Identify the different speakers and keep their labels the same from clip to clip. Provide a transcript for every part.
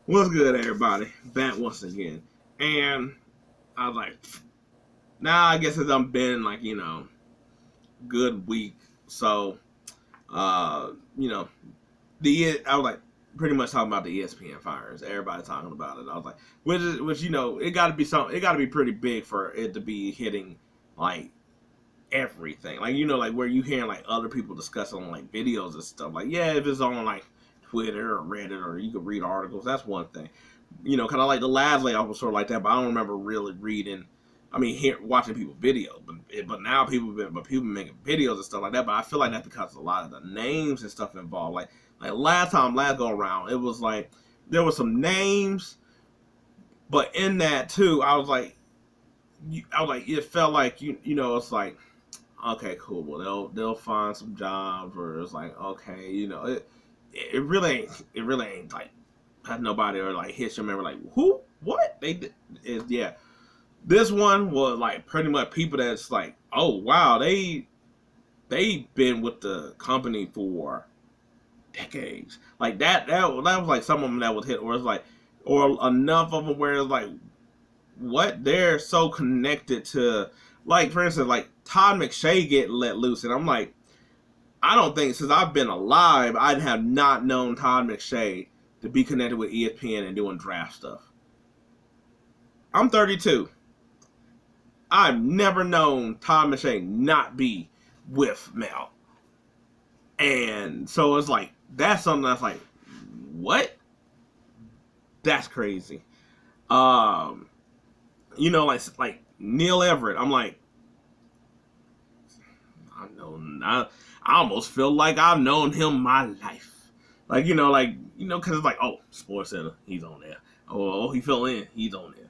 Speaker 1: What's good, everybody? Back once again. And I was like, now I guess it's been like, good week. So, I was like pretty much talking about the ESPN fires. Everybody talking about it. I was like, which it got to be something. It got to be pretty big for it to be hitting like everything. Like like where you hearing like other people discussing on like videos and stuff. Like if it's on like Twitter or Reddit or you could read articles, that's one thing. Kind of like the last layoff was sort of like that, but I don't remember really reading. I mean, watching people videos, but now people making videos and stuff like that. But I feel like that's because a lot of the names and stuff involved. Like last go around, it was like there were some names, but in that too, I was like, it felt like it's like, okay, cool. Well, they'll find some jobs, or it's like, okay, it really ain't like had nobody or like hit your memory like who, what they did. Yeah. This one was like pretty much people that's like, oh wow, they've been with the company for decades. Like that was like some of them that was hit, or it's like, or enough of them where it's like, what, they're so connected to, like for instance, like Todd McShay get let loose, and I'm like, I don't think since I've been alive I'd have not known Todd McShay to be connected with ESPN and doing draft stuff. I'm 32. I've never known Todd McShay not be with Mel. And so it's like, that's something that's like, what? That's crazy. Like Neil Everett, I'm like, I almost feel like I've known him my life. Like, because it's like, oh, Sports Center, he's on there. Oh, he fell in, he's on there.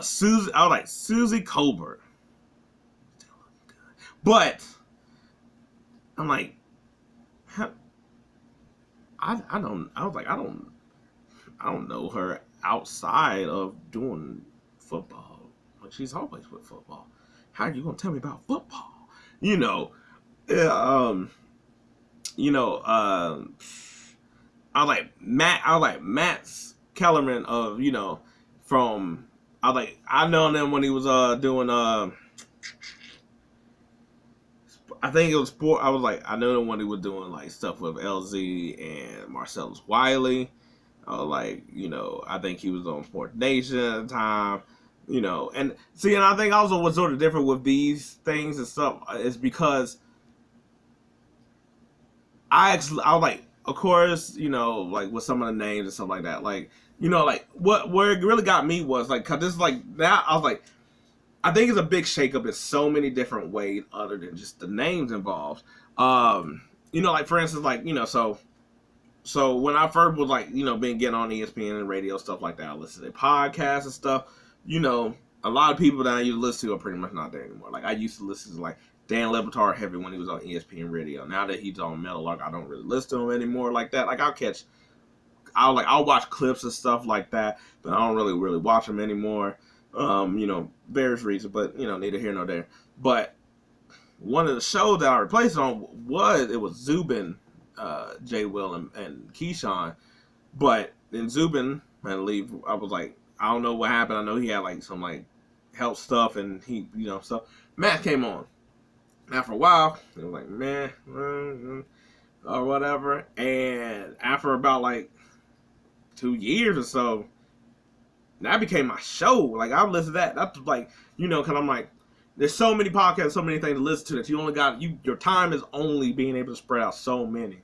Speaker 1: Susie, I was like, Susie Colbert. But I'm like, I don't know her outside of doing football. Like, she's always with football. How are you gonna tell me about football? I was like Matt's Kellerman of, from, I've known him when he was doing I think it was sport. I was like, I know him when he was doing like stuff with LZ and Marcellus Wiley. I was like, I think he was on Sport Nation at the time. And see, and I think also what's sort of different with these things and stuff is because I was like, of course, like with some of the names and stuff like that, like, like where it really got me was like, cause this is like that, I was like, I think it's a big shakeup in so many different ways other than just the names involved. Like for instance, like, so when I first was like, been getting on ESPN and radio, stuff like that, I listened to podcasts and stuff, a lot of people that I used to listen to are pretty much not there anymore. Like I used to listen to like Dan Le Batard heavy when he was on ESPN radio. Now that he's on Metal Lark, I don't really listen to him anymore like that. Like I'll watch clips and stuff like that, but I don't really watch them anymore. Various reasons, but neither here nor there. But one of the shows that I replaced it on was Zubin, JWill and Keyshawn. But then Zubin had to leave. I was like, I don't know what happened. I know he had like some like health stuff, and he stuff. Matt came on. After a while, it was like, man, or whatever. And after about like 2 years or so, that became my show. Like I listened to that. That's like, cause I'm like, there's so many podcasts, so many things to listen to that you only got, your time is only being able to spread out so many.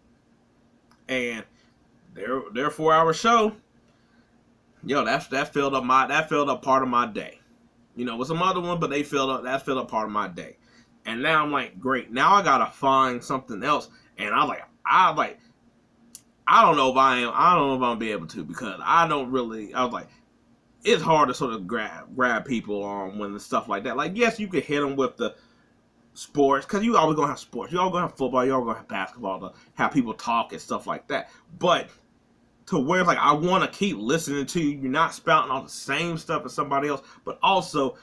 Speaker 1: And their 4-hour show, that filled up part of my day. With some other one, but that filled up part of my day. And now I'm like, great. Now I gotta find something else. And I don't know if I'm gonna be able to, because I was like, it's hard to sort of grab people on when stuff like that. Like, yes, you can hit them with the sports, because you always gonna have sports. You always gonna have football. You always gonna have basketball to have people talk and stuff like that. But to where it's like, I want to keep listening to you. You're not spouting all the same stuff as somebody else, but also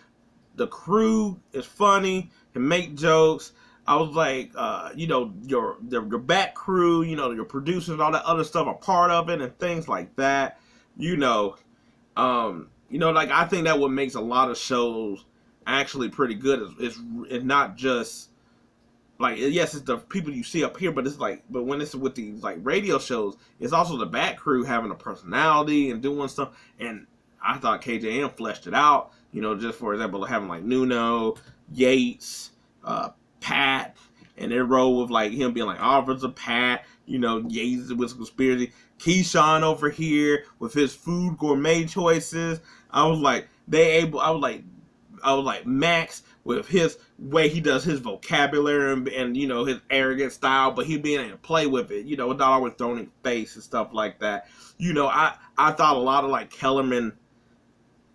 Speaker 1: the crew is funny, can make jokes. I was like, your back crew, your producers, all that other stuff are part of it and things like that. you know, like I think that what makes a lot of shows actually pretty good is not just like, yes, it's the people you see up here, but it's like, but when it's with these like radio shows, it's also the back crew having a personality and doing stuff. And I thought KJM fleshed it out. Just for example, having like Nuno, Yates, Pat, and their role with like him being like Officer Pat. Yates with conspiracy. Keyshawn over here with his food gourmet choices. I was like, I was like Max with his way he does his vocabulary and his arrogant style, but he being able to play with it, without always throwing in face and stuff like that. I thought a lot of like Kellerman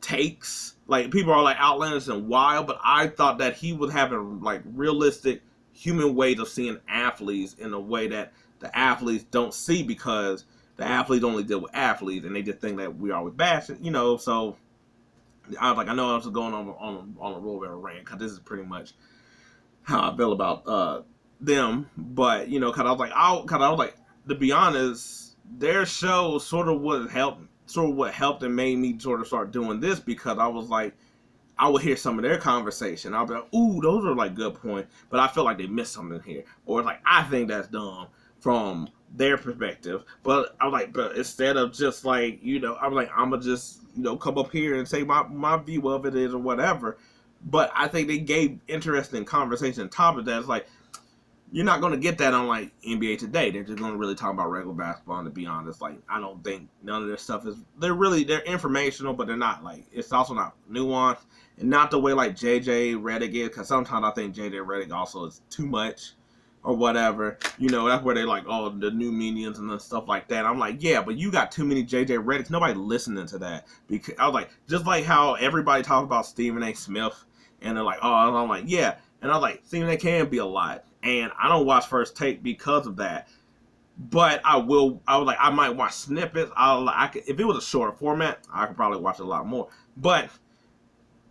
Speaker 1: takes, like people are like outlandish and wild, but I thought that he was having like realistic human ways of seeing athletes in a way that the athletes don't see, because the athletes only deal with athletes and they just think that we always bash it, so I was like, I know I was going on a little bit of a rant, because this is pretty much how I feel about them. But because I was like, to be honest, their show sort of what helped and made me sort of start doing this, because I was like, I would hear some of their conversation. I'll be like, ooh, those are like good points, but I feel like they missed something here, or like I think that's dumb from their perspective. But I was like, but instead of just like, I was like, I'm gonna just come up here and say my view of it is or whatever. But I think they gave interesting conversation on top of that. It's like, you're not going to get that on like NBA Today. They're just going to really talk about regular basketball. And to be honest, like, I don't think none of their stuff they're informational, but they're not like, it's also not nuanced, and not the way like JJ Redick is, because sometimes I think JJ Redick also is too much or whatever. That's where they like, oh, the new minions and stuff like that. I'm like, yeah, but you got too many JJ Redicks. Nobody listening to that. Because I was like, just like how everybody talks about Stephen A. Smith, and they're like, oh, I'm like, yeah. And I was like, Stephen A. can be a lot. And I don't watch First Take because of that. But I was like, I might watch snippets. If it was a shorter format, I could probably watch it a lot more. But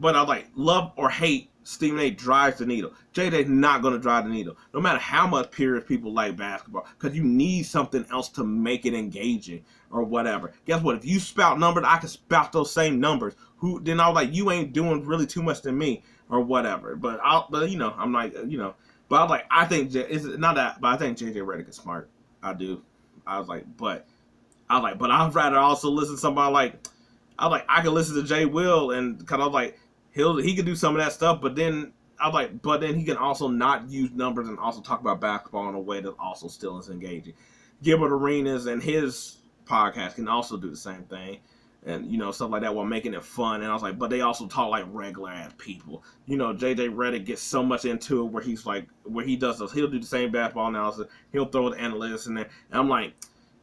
Speaker 1: I was like, love or hate, Stephen A. drives the needle. JJ's not going to drive the needle, no matter how much purists people like basketball, because you need something else to make it engaging or whatever. Guess what? If you spout numbers, I can spout those same numbers. Then I was like, you ain't doing really too much to me or whatever. But I'm like, but I was like, I think it's not that, but I think JJ Redick is smart. I do. But I'd rather also listen to somebody like, I could listen to JWill, and because I was like, he could do some of that stuff, but then he can also not use numbers and also talk about basketball in a way that also still is engaging. Gilbert Arenas and his podcast can also do the same thing, and stuff like that, while making it fun. And I was like, but they also talk like regular ass people. JJ Redick gets so much into it where he'll do the same basketball analysis, he'll throw the analytics in there, and I'm like,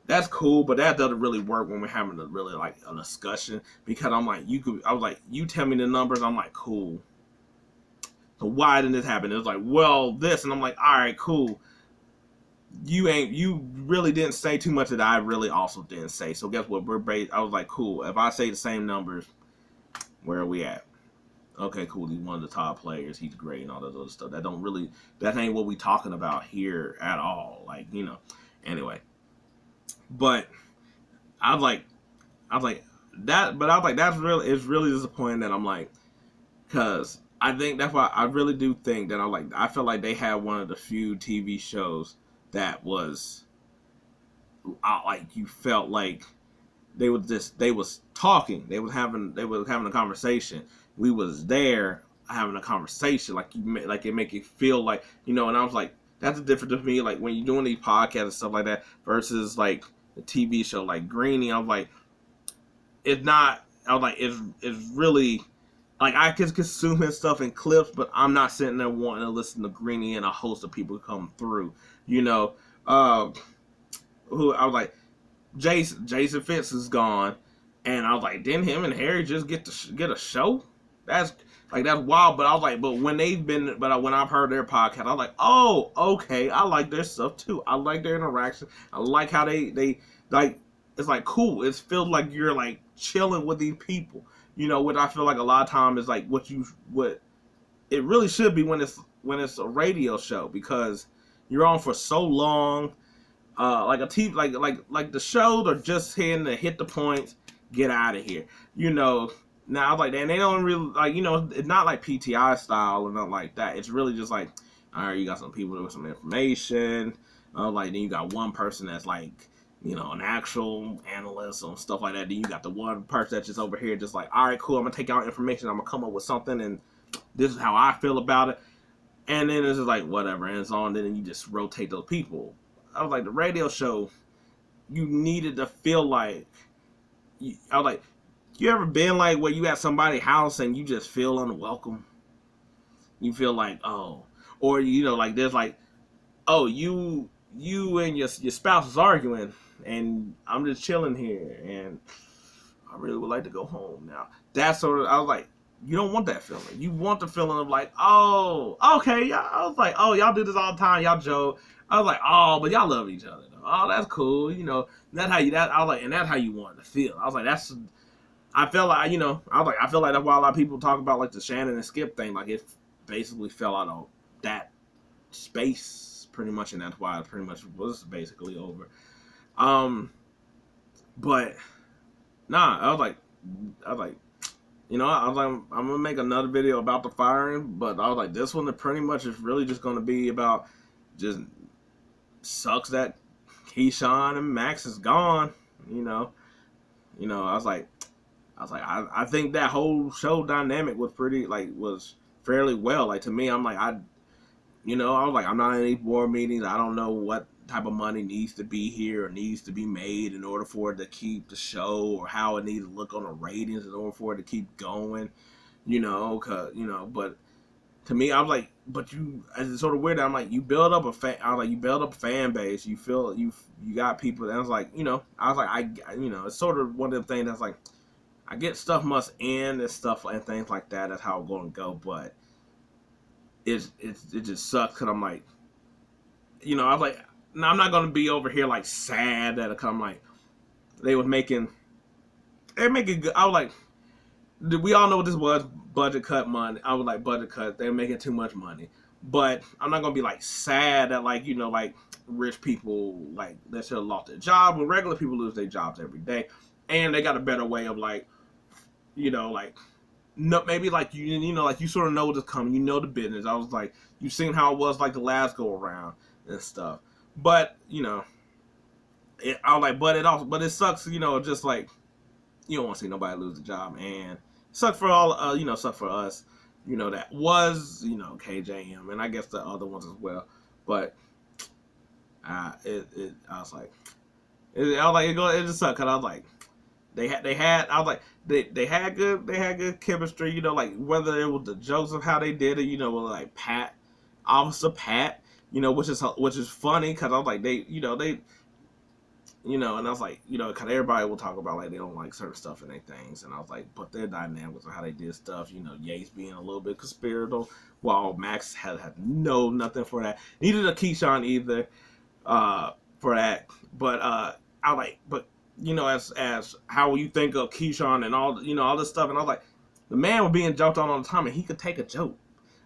Speaker 1: that's cool, but that doesn't really work when we're having a really like a discussion, because I'm like, you tell me the numbers, I'm like, cool. So why didn't this happen? It was like, well, this, and I'm like, all right, cool. You really didn't say too much that I really also didn't say. So guess what? I was like, cool. If I say the same numbers, where are we at? Okay, cool. He's one of the top players. He's great and all that other stuff. That ain't what we talking about here at all. Like, anyway. But I was like that. But I was like, it's really disappointing that I'm like, because I think that's why I really do think that I feel like they had one of the few TV shows that was like, you felt like they was talking, they was having a conversation. We was there having a conversation, like it make you feel like, and I was like, that's the difference with me, like when you're doing these podcasts and stuff like that versus like the TV show like Greeny. I was like, it's really like, I can consume his stuff in clips, but I'm not sitting there wanting to listen to Greeny and a host of people come through. Who I was like, Jason Fitz is gone, and I was like, didn't him and Harry just get a show? That's wild. But I was like, when I've heard their podcast, I was like, oh, okay, I like their stuff too. I like their interaction. I like how they like. It's like cool. It feels like you're like chilling with these people. What I feel like a lot of times is like what it really should be when it's a radio show, because you're on for so long. Like a TV, like the shows are just hitting to hit the points, get out of here. You know, now I was like, and they don't really, like, you know, it's not like PTI style or nothing like that. It's really just like, all right, you got some people with some information. Like, then you got one person that's like, you know, an actual analyst or stuff like that. Then you got the one person that's just over here just like, all right, cool, I'm going to take out information. I'm going to come up with something, and this is how I feel about it. And then it's just like, whatever, and it's on. Then you just rotate those people. I was like, the radio show, you needed to feel like, I was like, you ever been like where you at somebody's house and you just feel unwelcome? You feel like, oh, or, you know, like there's like, oh, you and your spouse is arguing, and I'm just chilling here, and I really would like to go home now. That's sort of, I was like, you don't want that feeling. You want the feeling of like, oh, okay, y'all. I was like, oh, y'all do this all the time, y'all joke. I was like, oh, but y'all love each other though. Oh, that's cool, you know. That's how you. That I was like, and that's how you want to feel. I was like, that's. I felt like, you know, I was like, I feel like that's why a lot of people talk about like the Shannon and Skip thing. Like, it basically fell out of that space pretty much, and that's why it pretty much was basically over. But nah, I was like, you know, I was like, I'm gonna make another video about the firing, but I was like, this one pretty much is really just gonna be about just sucks that Keyshawn and Max is gone. You know, I was like, I think that whole show dynamic was was fairly well. Like, to me, I'm like, I was like, I'm not in any board meetings. I don't know what type of money needs to be here or needs to be made in order for it to keep the show, or how it needs to look on the ratings in order for it to keep going, but to me, I was like, but it's sort of weird. I'm like, you build up a fan base. You feel you got people. And I was like, it's sort of one of the things that's like, I get stuff must end and stuff and things like that. That's how it's going to go. But it just sucks, because I'm like, I was like, no, I'm not going to be over here like sad that it come like they're making good. I was like, we all know what this was, budget cut money. I was like, budget cut, they're making too much money. But I'm not going to be like sad that like, like rich people like that should have lost their job, when regular people lose their jobs every day. And they got a better way of like, like, no, maybe like like you sort of know what's coming, the business. I was like, you've seen how it was like the last go around and stuff. But I was like, but it sucks, just like, you don't want to see nobody lose a job, and it sucks for all, suck for us, that was, KJM, and I guess the other ones as well. But I was like, it just sucked, cause I was like, they had good chemistry, like whether it was the jokes of how they did it, with like Officer Pat, which is funny, because I was like, and I was like, because everybody will talk about like they don't like certain stuff in their things, and I was like, but their dynamics of how they did stuff, Yates being a little bit conspiratorial, while Max had nothing for that. Neither did Keyshawn either, for that. But I like, but as how you think of Keyshawn and all this stuff, and I was like, the man was being joked on all the time, and he could take a joke.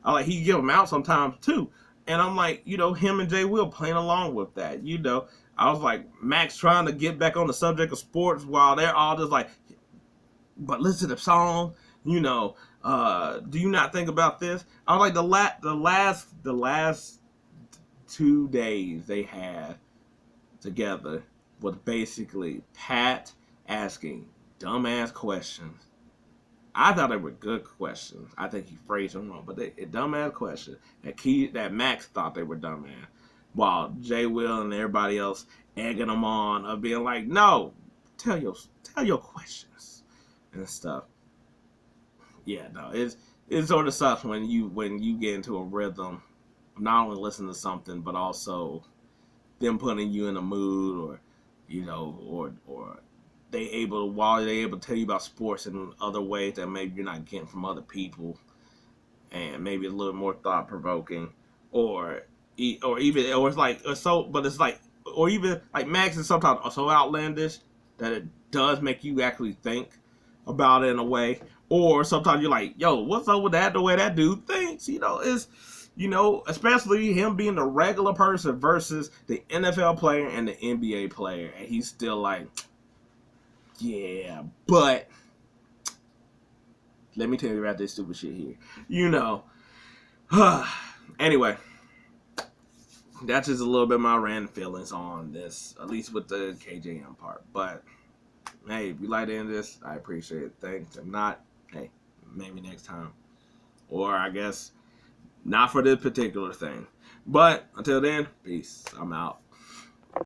Speaker 1: I like, he give them out sometimes too, and I'm like, him and JWill playing along with that, I was like, Max trying to get back on the subject of sports while they're all just like, but listen to the song, do you not think about this? I was like, the last 2 days they had together was basically Pat asking dumbass questions. I thought they were good questions. I think he phrased them wrong, but they dumbass questions that Max thought they were dumbass, while JWill and everybody else egging them on of being like, no, tell your questions and stuff. Yeah, no, it sort of sucks when you get into a rhythm of not only listening to something, but also them putting you in a mood, or or while they're able to tell you about sports in other ways that maybe you're not getting from other people, and maybe a little more thought provoking, or it's like, or even like Max is sometimes so outlandish that it does make you actually think about it in a way. Or sometimes you're like, yo, what's up with that? The way that dude thinks, especially him being the regular person versus the NFL player and the NBA player, and he's still like, Yeah, but let me tell you about this stupid shit here. You know. Anyway, that's just a little bit of my random feelings on this, at least with the KJM part. But hey, if you like to end this, I appreciate it. Thanks. If not, hey, maybe next time. Or I guess not for this particular thing. But until then, peace. I'm out.